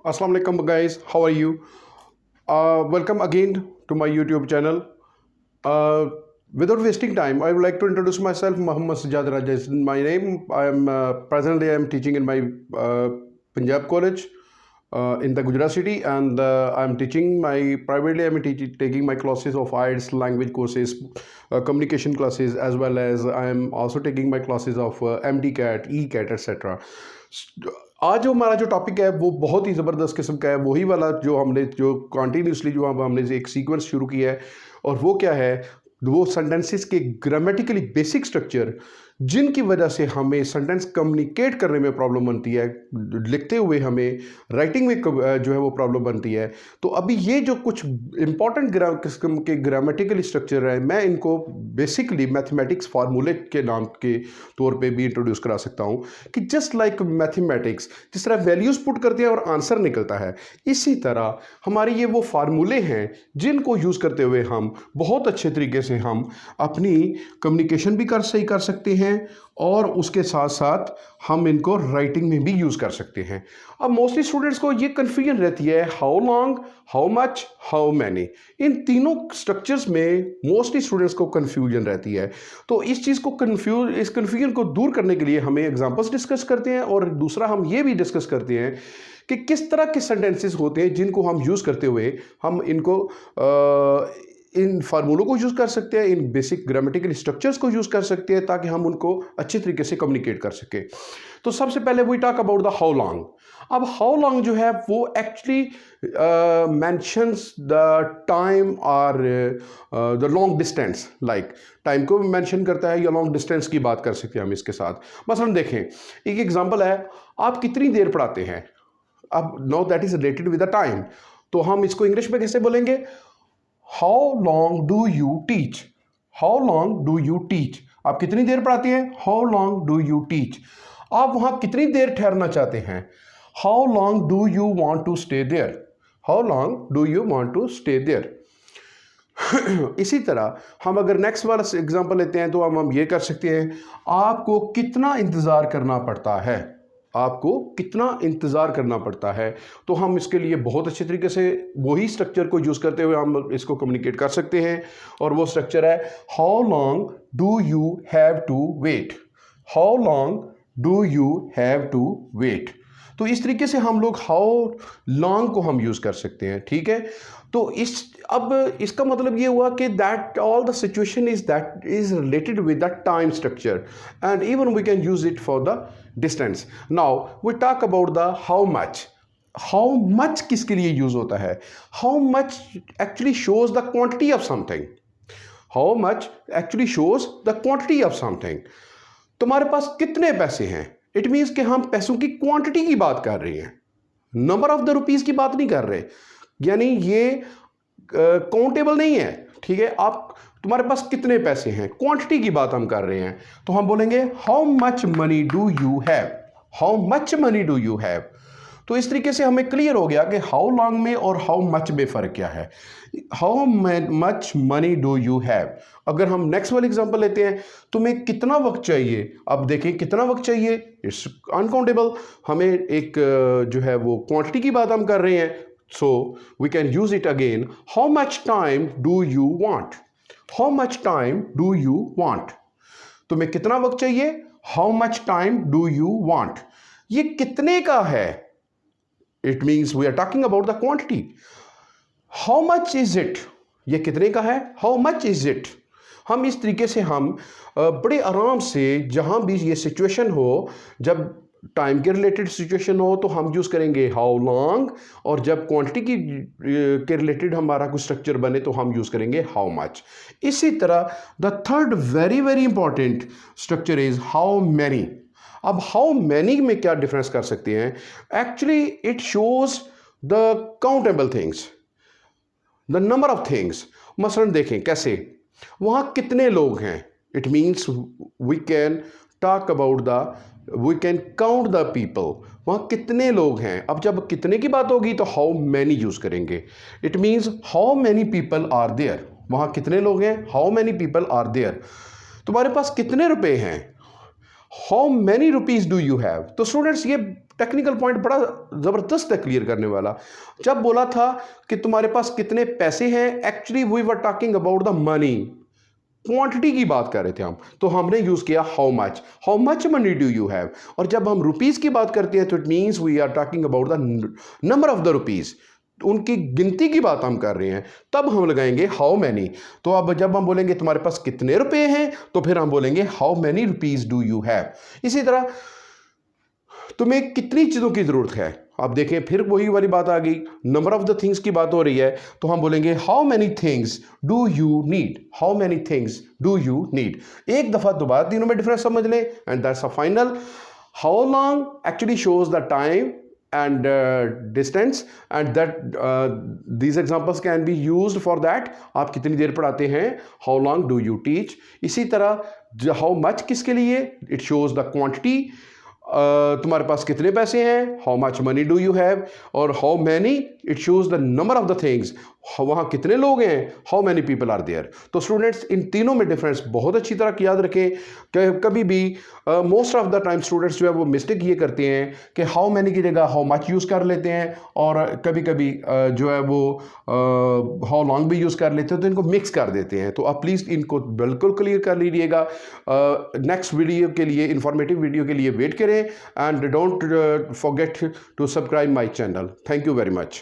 Assalamu alaikum guys, how are you? Welcome again to my YouTube channel. Uh, Without wasting time, I would like to introduce myself. Muhammad Sajjad Raja is my name. I am teaching in my Punjab college in the Gujarat city, and I'm teaching my privately. Taking my classes of IELTS language courses, communication classes, as well as I'm also taking my classes of MDCAT, ECAT, etc. आज जो हमारा जो topic है वो बहुत ही ज़बरदस्त किस्म का है, वही वाला जो हमने जो कॉन्टीन्यूसली जो हमने एक सीक्वेंस शुरू किया है। और वो क्या है, वो सेंटेंसेस के ग्रामेटिकली बेसिक स्ट्रक्चर जिनकी वजह से हमें सेंटेंस कम्युनिकेट करने में प्रॉब्लम बनती है, लिखते हुए हमें राइटिंग में जो है वो प्रॉब्लम बनती है। तो अभी ये जो कुछ इंपॉर्टेंट किस्म के ग्रामेटिकल स्ट्रक्चर हैं, मैं इनको बेसिकली मैथमेटिक्स फार्मूले के नाम के तौर पे भी इंट्रोड्यूस करा सकता हूँ कि जस्ट लाइक मैथमेटिक्स जिस तरह वैल्यूज़ पुट करते हैं और आंसर निकलता है, इसी तरह हमारे ये वो फार्मूले हैं जिनको यूज़ करते हुए हम बहुत अच्छे तरीके से हम अपनी कम्युनिकेशन भी सही कर सकते हैं और उसके साथ साथ हम इनको राइटिंग में भी यूज़ कर सकते हैं। अब मोस्टली स्टूडेंट्स को ये कन्फ्यूजन रहती है, how long, how much, how many. इन तीनों स्ट्रक्चर्स में मोस्टली स्टूडेंट्स को कन्फ्यूजन रहती है। तो इस चीज़ को इस कन्फ्यूजन को दूर करने के लिए हमें एग्जांपल्स डिस्कस करते हैं, और दूसरा हम ये भी डिस्कस करते हैं कि किस तरह के सेंटेंसेस होते हैं जिनको हम यूज़ करते हुए हम इन फार्मूलों को यूज़ कर सकते हैं, इन बेसिक ग्रामेटिकल स्ट्रक्चर्स को यूज़ कर सकते हैं ताकि हम उनको अच्छे तरीके से कम्युनिकेट कर सकें। तो सबसे पहले we talk about the how long. अब हाउ लॉन्ग जो है वो एक्चुअली मेंशंस द टाइम और the long distance, like time को भी मेंशन करता है या लॉन्ग डिस्टेंस की बात कर सकते हैं हम इसके साथ। मसलन देखें, एक एग्जांपल है, आप कितनी देर पढ़ाते हैं। अब now that is related with the time, तो हम इसको इंग्लिश में कैसे बोलेंगे, how long do you teach. How long do you teach, आप कितनी देर पढ़ाते हैं, how long do you teach. आप वहां कितनी देर ठहरना चाहते हैं, how long do you want to stay there. How long do you want to stay there. इसी तरह हम अगर नेक्स्ट वाला एग्जांपल लेते हैं तो हम ये कर सकते हैं, आपको कितना इंतज़ार करना पड़ता है। आपको कितना इंतज़ार करना पड़ता है। तो हम इसके लिए बहुत अच्छे तरीके से वही स्ट्रक्चर को यूज़ करते हुए हम इसको कम्युनिकेट कर सकते हैं, और वो स्ट्रक्चर है, how long do you have to wait. How long do you have to wait. तो इस तरीके से हम लोग हाउ लॉन्ग को हम यूज़ कर सकते हैं, ठीक है। तो अब इसका मतलब ये हुआ कि that all the situation that is related with the time structure, and even we can use it for the distance. Now we talk about the how much. How much किसके लिए यूज होता है, how much actually shows the quantity of something. How much actually shows the quantity of something. तुम्हारे पास कितने पैसे हैं, it means कि हम पैसों की क्वांटिटी की बात कर रहे हैं, नंबर ऑफ द रुपीज की बात नहीं कर रहे। यानी ये काउंटेबल नहीं है, ठीक है। आप तुम्हारे पास कितने पैसे हैं, क्वांटिटी की बात हम कर रहे हैं, तो हम बोलेंगे how much money do you have. How much money do you have. तो इस तरीके से हमें क्लियर हो गया कि हाउ लॉन्ग में और हाउ मच में फ़र्क क्या है। How much money do you have. अगर हम नेक्स्ट वाली एग्जांपल लेते हैं, तुम्हें कितना वक्त चाहिए। अब देखें कितना वक्त चाहिए, इट्स अनकाउंटेबल। हमें एक जो है वो क्वांटिटी की बात हम कर रहे हैं, so we can use it again, how much time do you want. How much time do you want. तुम्हें कितना वक्त चाहिए, how much time do you want. ये कितने का है, it means we are talking about the quantity. How much is it, ये कितने का है, हाउ मच इज इट। हम इस तरीके से हम बड़े आराम से जहां भी ये सिचुएशन हो, जब टाइम के रिलेटेड सिचुएशन हो तो हम यूज़ करेंगे हाउ लॉन्ग, और जब क्वांटिटी के रिलेटेड हमारा कुछ स्ट्रक्चर बने तो हम यूज़ करेंगे हाउ मच। इसी तरह the third very very important structure is how many. अब हाउ मैनी में क्या डिफरेंस कर सकते हैं, actually it shows the countable things, the number of things. मसलन देखें कैसे, वहाँ कितने लोग हैं, it means we can talk about we can count the people. वहाँ कितने लोग हैं। अब जब कितने की बात होगी तो हाउ मैनी यूज़ करेंगे, it means how many people are there. वहाँ कितने लोग हैं, how many people are there. तुम्हारे पास कितने रुपए हैं, how many rupees do you have. तो स्टूडेंट्स ये टेक्निकल पॉइंट बड़ा ज़बरदस्त है क्लियर करने वाला। जब बोला था कि तुम्हारे पास कितने पैसे हैं, actually we were talking about the money, quantity की बात कर रहे थे हम, तो हमने यूज़ किया how much money do you have. और जब हम रुपीज़ की बात करते हैं तो it means we are talking about the number of the rupees, उनकी गिनती की बात हम कर रहे हैं, तब हम लगाएंगे हाउ मैनी। तो अब जब हम बोलेंगे तुम्हारे पास कितने रुपए हैं, तो फिर हम बोलेंगे how many rupees do you have. इसी तरह तुम्हें कितनी चीज़ों की ज़रूरत है, आप देखें फिर वही वाली बात आ गई, नंबर ऑफ द थिंग्स की बात हो रही है, तो हम बोलेंगे how many things do you need, how many things do you need. एक दफ़ा दोबारा तीनों में डिफरेंस समझ लें, and that's a final. How long actually shows the time and distance, and that these examples can be used for that, आप कितनी देर पढ़ाते हैं, how long do you teach। इसी तरह how much किसके लिए, it shows the quantity, तुम्हारे पास कितने पैसे हैं, how much money do you have. और how many, it shows the number of the things, वहाँ कितने लोग हैं, how many people are there. तो स्टूडेंट्स इन तीनों में डिफरेंस बहुत अच्छी तरह याद रखें कि कभी भी most of the time students जो है वो मिस्टेक ये करते हैं कि हाउ मैनी की जगह हाउ मच यूज़ कर लेते हैं, और कभी कभी जो है वो हाउ लॉन्ग भी यूज़ कर लेते हैं, तो इनको मिक्स कर देते हैं। तो आप प्लीज़ इनको बिल्कुल क्लियर कर लीजिएगा। नेक्स्ट वीडियो के लिए, इंफॉर्मेटिव वीडियो के लिए वेट करें, and don't forget to subscribe my channel. Thank you very much.